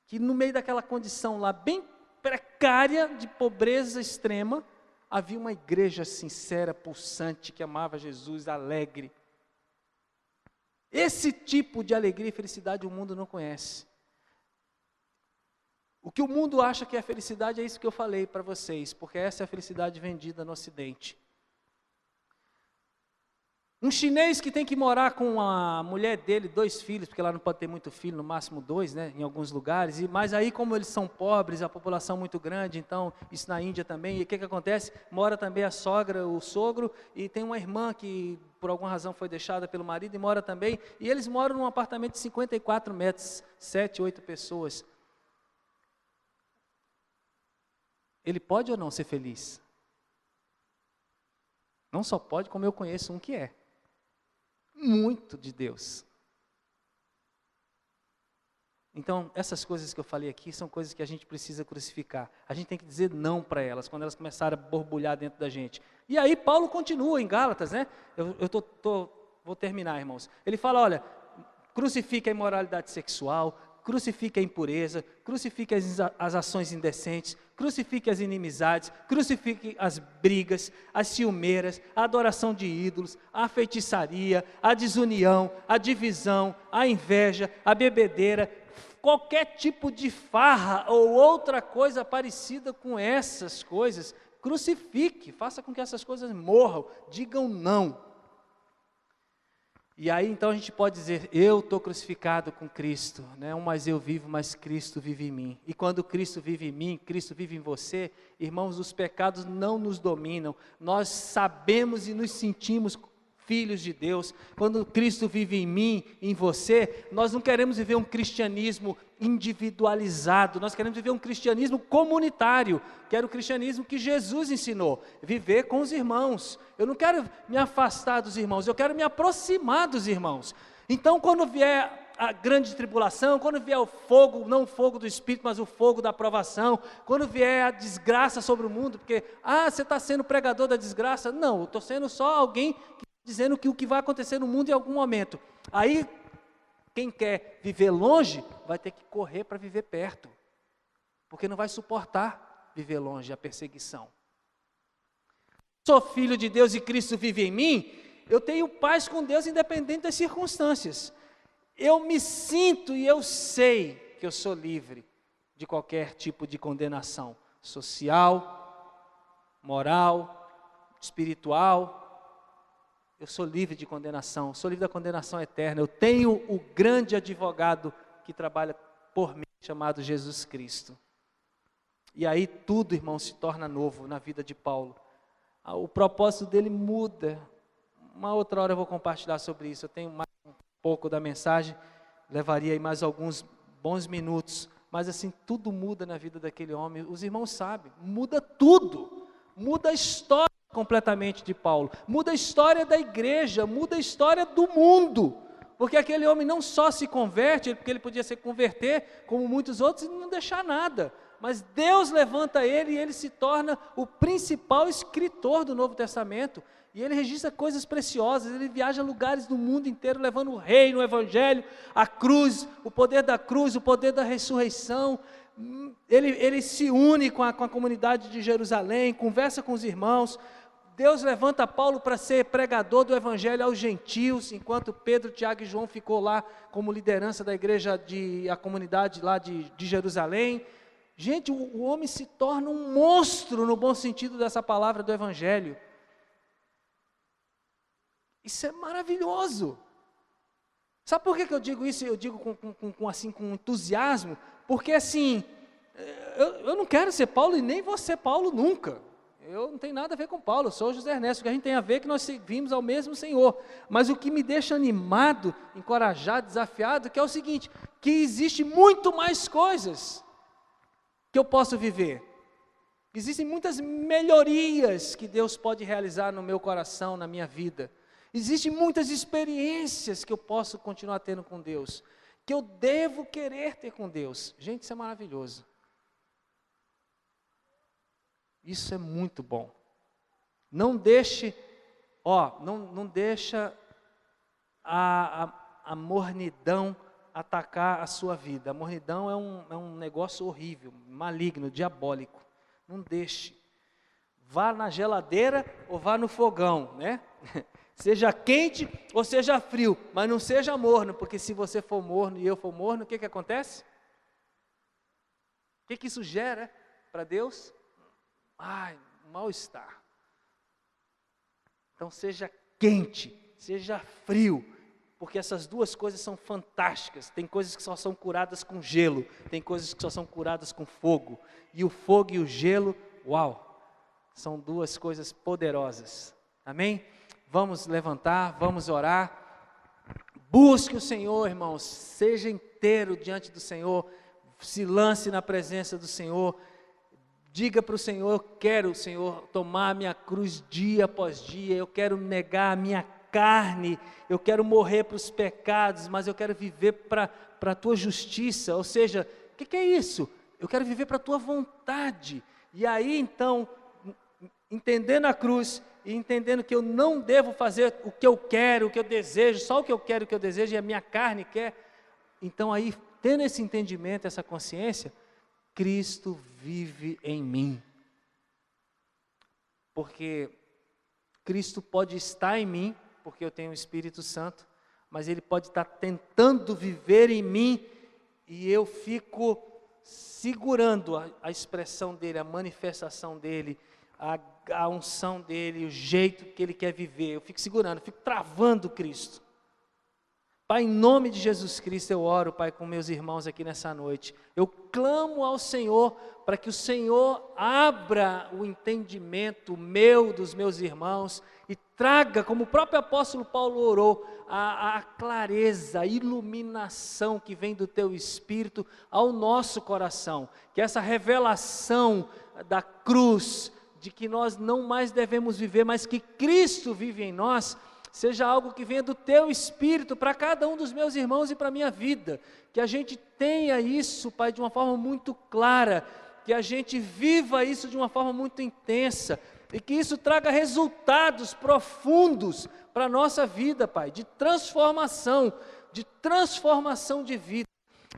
Que no meio daquela condição lá, bem precária, de pobreza extrema, havia uma igreja sincera, pulsante, que amava Jesus, alegre. Esse tipo de alegria e felicidade o mundo não conhece. O que o mundo acha que é felicidade é isso que eu falei para vocês, porque essa é a felicidade vendida no Ocidente. Um chinês que tem que morar com a mulher dele, 2 filhos, porque lá não pode ter muito filho, no máximo 2, né, em alguns lugares, mas aí como eles são pobres, a população muito grande, então isso na Índia também, e o que acontece? Mora também a sogra, o sogro, e tem uma irmã que por alguma razão foi deixada pelo marido e mora também, e eles moram num apartamento de 54 metros, 7, 8 pessoas. ele pode ou não ser feliz? Não só pode, como eu conheço um que é. Muito de Deus. Então, essas coisas que eu falei aqui são coisas que a gente precisa crucificar. A gente tem que dizer não para elas, quando elas começarem a borbulhar dentro da gente. E aí Paulo continua em Gálatas, né? Vou terminar, irmãos. Ele fala, olha, crucifique a imoralidade sexual, crucifique a impureza, crucifique as ações indecentes, crucifique as inimizades, crucifique as brigas, as ciumeiras, a adoração de ídolos, a feitiçaria, a desunião, a divisão, a inveja, a bebedeira, qualquer tipo de farra ou outra coisa parecida com essas coisas, crucifique, faça com que essas coisas morram, digam não. E aí então a gente pode dizer, eu estou crucificado com Cristo, não mais eu vivo, mas Cristo vive em mim. E quando Cristo vive em mim, Cristo vive em você, irmãos, os pecados não nos dominam, nós sabemos e nos sentimos filhos de Deus. Quando Cristo vive em mim, em você, nós não queremos viver um cristianismo individualizado, nós queremos viver um cristianismo comunitário, que era o cristianismo que Jesus ensinou, viver com os irmãos. Eu não quero me afastar dos irmãos, eu quero me aproximar dos irmãos. Então, quando vier a grande tribulação, quando vier o fogo, não o fogo do Espírito, mas o fogo da provação, quando vier a desgraça sobre o mundo, porque, você está sendo pregador da desgraça? Não, eu estou sendo só alguém dizendo que o que vai acontecer no mundo em algum momento. Aí, quem quer viver longe, vai ter que correr para viver perto, porque não vai suportar viver longe a perseguição. Sou filho de Deus e Cristo vive em mim, eu tenho paz com Deus independente das circunstâncias. Eu me sinto e eu sei que eu sou livre de qualquer tipo de condenação social, moral, espiritual. Eu sou livre de condenação, sou livre da condenação eterna. Eu tenho o grande advogado que trabalha por mim, chamado Jesus Cristo. E aí tudo, irmão, se torna novo na vida de Paulo. O propósito dele muda. Uma outra hora eu vou compartilhar sobre isso. Eu tenho mais um pouco da mensagem, levaria aí mais alguns bons minutos. Mas assim, tudo muda na vida daquele homem. Os irmãos sabem, muda tudo. Muda a história completamente de Paulo, muda a história da igreja, muda a história do mundo, porque aquele homem não só se converte, porque ele podia se converter, como muitos outros, e não deixar nada, mas Deus levanta ele, e ele se torna o principal escritor do Novo Testamento, e ele registra coisas preciosas, ele viaja a lugares do mundo inteiro, levando o reino, o evangelho, a cruz, o poder da cruz, o poder da ressurreição. Ele se une com a comunidade de Jerusalém, conversa com os irmãos. Deus levanta Paulo para ser pregador do evangelho aos gentios, enquanto Pedro, Tiago e João ficou lá como liderança da igreja, a comunidade lá de Jerusalém. Gente, o homem se torna um monstro no bom sentido dessa palavra do evangelho. Isso é maravilhoso. Sabe por que eu digo isso? Eu digo com entusiasmo, porque assim, eu não quero ser Paulo e nem vou ser Paulo nunca. Eu não tenho nada a ver com Paulo, eu sou José Ernesto, o que a gente tem a ver é que nós servimos ao mesmo Senhor. Mas o que me deixa animado, encorajado, desafiado, que é o seguinte, que existe muito mais coisas que eu posso viver. Existem muitas melhorias que Deus pode realizar no meu coração, na minha vida. Existem muitas experiências que eu posso continuar tendo com Deus, que eu devo querer ter com Deus. Gente, isso é maravilhoso. Isso é muito bom. Não deixe, não deixa a mornidão atacar a sua vida. A mornidão é um negócio horrível, maligno, diabólico. Não deixe. Vá na geladeira ou vá no fogão, né? Seja quente ou seja frio, mas não seja morno, porque se você for morno e eu for morno, o que acontece? O que isso gera para Deus? Mal-estar. Então seja quente, seja frio, porque essas duas coisas são fantásticas. Tem coisas que só são curadas com gelo, tem coisas que só são curadas com fogo, e o fogo e o gelo, são duas coisas poderosas. Amém? Vamos levantar, vamos orar. Busque o Senhor, irmãos, seja inteiro diante do Senhor, se lance na presença do Senhor, Diga para o Senhor: eu quero, Senhor, tomar a minha cruz dia após dia, eu quero negar a minha carne, eu quero morrer para os pecados, mas eu quero viver para a tua justiça. Ou seja, o que é isso? Eu quero viver para a tua vontade. E aí então, entendendo a cruz e entendendo que eu não devo fazer o que eu quero, o que eu desejo, só o que eu quero, o que eu desejo e a minha carne quer, então aí, tendo esse entendimento, essa consciência, Cristo vive em mim. Porque Cristo pode estar em mim, porque eu tenho o Espírito Santo, mas Ele pode estar tentando viver em mim, e eu fico segurando a expressão dEle, a manifestação dEle, a unção dEle, o jeito que Ele quer viver. Eu fico segurando, fico travando Cristo. Pai, em nome de Jesus Cristo, eu oro, Pai, com meus irmãos aqui nessa noite. Eu clamo ao Senhor para que o Senhor abra o entendimento meu, dos meus irmãos, e traga, como o próprio apóstolo Paulo orou, a clareza, a iluminação que vem do Teu Espírito ao nosso coração. Que essa revelação da cruz, de que nós não mais devemos viver, mas que Cristo vive em nós, seja algo que venha do Teu Espírito para cada um dos meus irmãos e para a minha vida, que a gente tenha isso, Pai, de uma forma muito clara, que a gente viva isso de uma forma muito intensa, e que isso traga resultados profundos para a nossa vida, Pai, de transformação de vida.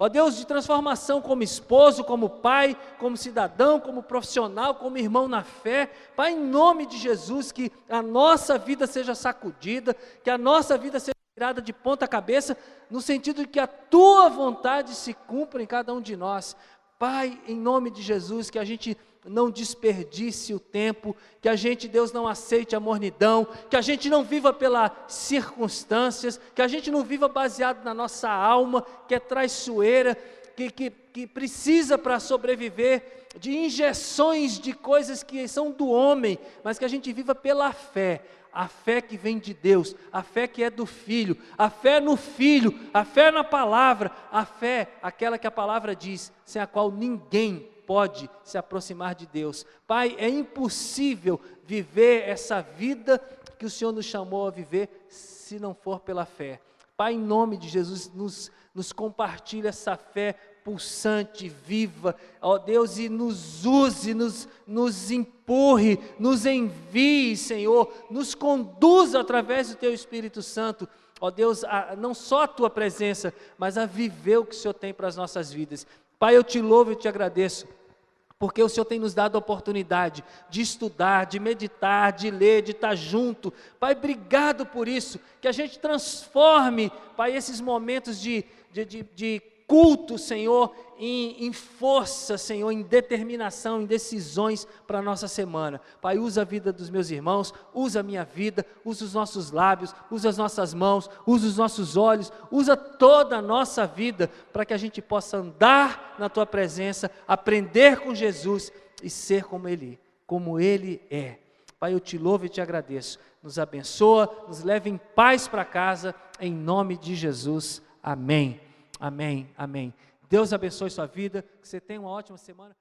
Ó Deus, de transformação como esposo, como pai, como cidadão, como profissional, como irmão na fé. Pai, em nome de Jesus, que a nossa vida seja sacudida, que a nossa vida seja virada de ponta cabeça, no sentido de que a Tua vontade se cumpra em cada um de nós. Pai, em nome de Jesus, que a gente não desperdice o tempo, que a gente, Deus, não aceite a mornidão, que a gente não viva pelas circunstâncias, que a gente não viva baseado na nossa alma, que é traiçoeira, que precisa para sobreviver de injeções de coisas que são do homem, mas que a gente viva pela fé, a fé que vem de Deus, a fé que é do Filho, a fé no Filho, a fé na palavra, a fé, aquela que a palavra diz, sem a qual ninguém pode se aproximar de Deus. Pai, é impossível viver essa vida que o Senhor nos chamou a viver, se não for pela fé. Pai, em nome de Jesus, nos compartilha essa fé pulsante, viva, ó Deus, e nos use, nos empurre, nos envie, Senhor, nos conduza através do Teu Espírito Santo, ó Deus, não só a Tua presença, mas a viver o que o Senhor tem para as nossas vidas. Pai, eu Te louvo e Te agradeço, porque o Senhor tem nos dado a oportunidade de estudar, de meditar, de ler, de estar junto. Pai, obrigado por isso, que a gente transforme, Pai, esses momentos de culto, Senhor, em força, Senhor, em determinação, em decisões para a nossa semana. Pai, usa a vida dos meus irmãos, usa a minha vida, usa os nossos lábios, usa as nossas mãos, usa os nossos olhos, usa toda a nossa vida, para que a gente possa andar na Tua presença, aprender com Jesus e ser como Ele é. Pai, eu Te louvo e Te agradeço. Nos abençoa, nos leva em paz para casa, em nome de Jesus. Amém. Amém, amém. Deus abençoe sua vida, que você tenha uma ótima semana.